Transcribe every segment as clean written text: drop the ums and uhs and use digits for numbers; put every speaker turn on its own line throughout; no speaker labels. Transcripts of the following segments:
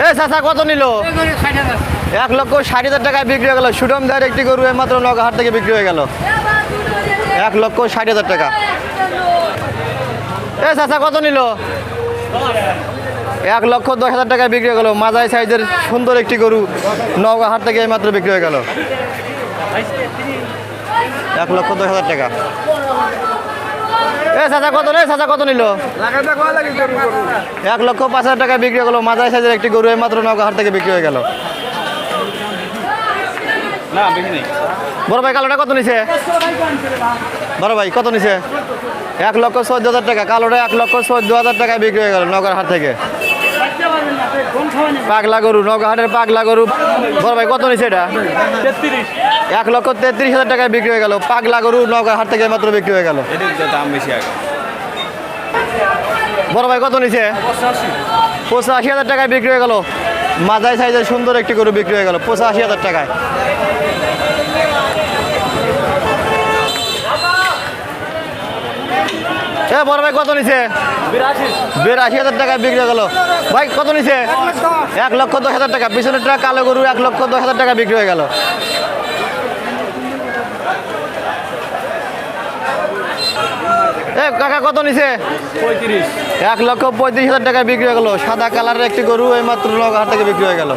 এ চাচা কত নিল? 1,60,000 টাকায় বিক্রি হয়ে গেল। সুডম দেহের একটি গরু মাত্র নওগাঁ হাট থেকে বিক্রি হয়ে গেল 1,60,000 টাকা। এ চাচা কত নিল? 1,10,000 টাকায় বিক্রি হয়ে গেল। মাঝারি সাইজের সুন্দর একটি গরু নওগাঁ হাট থেকে মাত্র বিক্রি হয়ে গেল 1,10,000 টাকা। এ চাচা কত রে? চাচা কত নিল? 1,05,000 টাকায় বিক্রি হয়ে গেল। মাঝারি সাইজের একটি গরু মাত্র নওগাঁ হাট থেকে বিক্রি হয়ে গেল। বড় ভাই কালোটা কত নিছে? বড় ভাই কত নিছে? 1,14,000 টাকা। কালোটা 1,14,000 টাকায় বিক্রি হয়ে গেল নওগাঁ হাট থেকে। পাগলা গরু, নওগাঁ হাটের পাগলা গরু। বড় ভাই কত নিছে এটা? 1,33,000 টাকায় বিক্রি হয়ে গেল। পাগলা গরু নওগাঁ হাট থেকে মাত্র বিক্রি হয়ে গেল। বড় ভাই কত নিছে? 85,000 টাকায় বিক্রি হয়ে গেল। মাঝারি সাইজের সুন্দর একটি গরু বিক্রি হয়ে গেল 85,000 টাকায়। এ বড় ভাই কত নিছে? 82,000 টাকায় বিক্রি হয়ে গেল। ভাই কত নিছে? 1,10,000 টাকা। পিছনের টাকা কালো গরু 1,10,000 টাকা বিক্রি হয়ে গেল। এ কাকা কত নিছে? 1,35,000 টাকায় বিক্রি হয়ে গেল। সাদা কালারের একটি গরু এই মাত্র নওগাঁ হাট থেকে বিক্রি হয়ে গেল।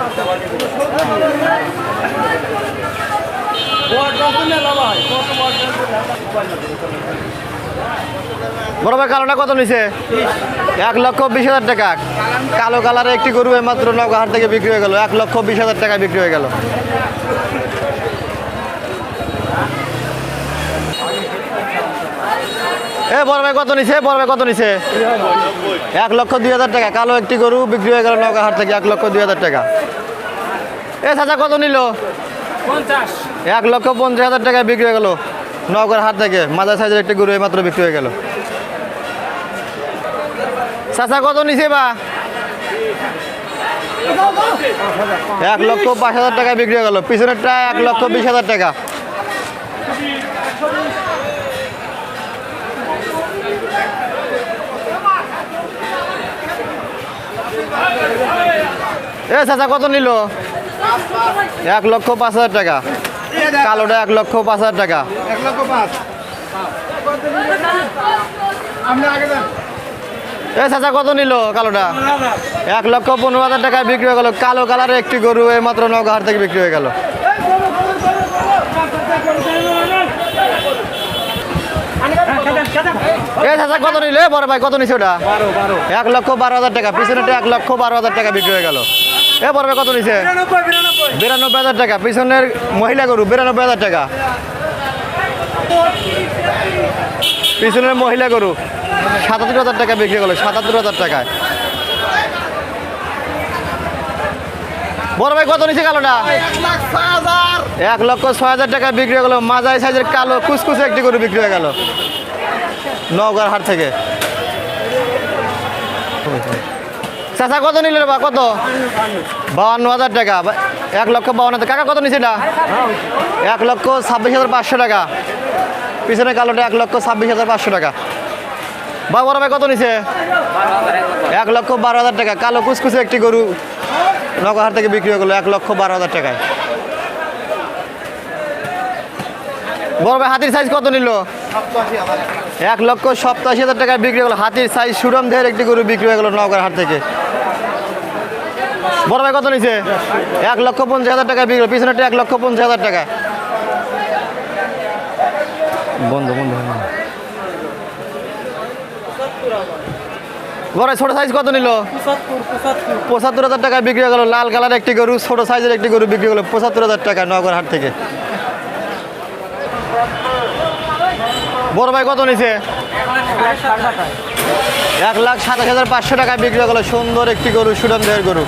বড় ভাই কালোটা কত নিছে? 1,20,000 টাকা। কালো কালারের একটি গরু এই মাত্র নওগাঁ হাট থেকে বিক্রি হয়ে গেল 1,20,000 টাকায় বিক্রি হয়ে গেল। এ বড় ভাই কত নিছে? বড় ভাই কত নিছে? 1,02,000 টাকা। কালো একটি গরু বিক্রি হয়ে গেল নওগাঁ হাট থেকে 1,02,000 টাকা। এ চাচা কত নিল? 1,50,000 টাকায় বিক্রি হয়ে গেল নওগাঁ হাট থেকে। মাঝারি সাইজের একটি গরু মাত্র বিক্রি হয়ে গেল। চাচা কত নিছে বা? 1,05,000 টাকায় বিক্রি হয়ে গেল। পিছনেরটা 1,20,000 টাকা। এ চাচা কত নিল? 1,05,000 টাকা। কালোটা 1,05,000 টাকা। এ চাচা কত নিল? কালোটা 1,15,000 টাকায় বিক্রি হয়ে গেল। কালো কালারের একটি গরু এই মাত্র নওগাঁ হাট থেকে বিক্রি হয়ে গেল। এ চাচা কত নিল? বড় ভাই কত নিছে ওটা? 1,12,000 টাকা। পিছনেটা 1,12,000 টাকা বিক্রি হয়ে গেল। এ বড় ভাই কত নিছে? 92,000 টাকা। পিছনের মহিলা গরু 92,000 টাকা। পিছনের মহিলা গরু 77,000 টাকা বিক্রি গেল 77,000 টাকায়। বড় ভাই কত নিছে কালোটা? 1,06,000 টাকা বিক্রি হয়ে গেল। মাঝারি সাইজের কালো কুচকুচে একটি গরু বিক্রি হয়ে গেল নওগাঁ হাট থেকে। চাচা কত নিল বা? কত? 52,000 টাকা। 1,52,000। কাকা কত নিছে এটা? 1,26,500 টাকা। পিছনে কালোটা 1,26,500 টাকা। বা বড় ভাই কত নিছে? 1,12,000 টাকা। কালো কুচকুচে একটি গরু নওগাঁ হাট থেকে বিক্রি হয়ে গেল 1,12,000 টাকায়। বড় ভাই হাতির সাইজ কত নিল? 1,87,000 টাকায় বিক্রি হয়ে গেল। হাতির সাইজ সুরম দেহের একটি গরু বিক্রি হয়ে গেল নওগাঁ হাট থেকে। বড় ভাই কত নিছে? 1,50,000 টাকায় বিক্রি হলো। পিছনেটা 1,50,000 টাকা। বন্ধ বন্ধ। বড় ছোট সাইজ কত নিল? 75,000 টাকায় বিক্রি হয়ে গেল। লাল কালার একটি গরু ছোট সাইজের একটি গরু বিক্রি হলো 75,000 টাকা নওগাঁ হাট থেকে। বড় ভাই কত নিছে? 1,27,500 টাকায় বিক্রি হয়ে গেল। সুন্দর একটি গরু সুডম দেহের গরু।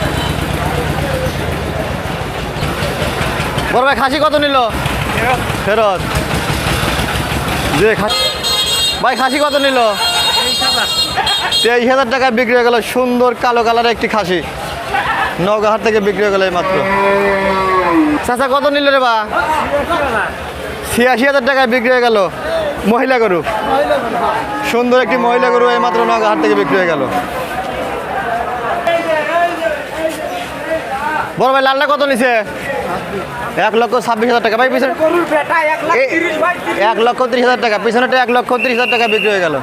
বড় ভাই খাসি কত নিল? ফেরত যে ভাই খাসি কত নিল? 23,000 টাকায় বিক্রি হয়ে গেল। সুন্দর কালো কালারের একটি খাসি নওগাঁ হাট থেকে বিক্রি হয়ে গেল এই মাত্র। চাচা কত নিল রে বা? 86,000 টাকায় বিক্রি হয়ে গেল। মহিলা গরু সুন্দর একটি মহিলা গরু এই মাত্র নওগাঁ হাট থেকে বিক্রি হয়ে গেল। বড় ভাই লালটা কত নিছে 1,26,000 টাকা ভাই পিছনে
গরুর বেটা 1,30,000 ভাই
1,30,000 টাকা পিছনেটা 1,30,000 টাকা বিক্রি হয়ে গেল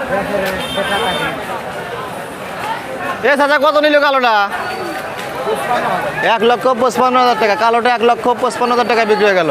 এ চাচা কত নিল কালোটা 1,55,000 টাকা কালোটা 1,55,000 টাকা বিক্রি হয়ে গেল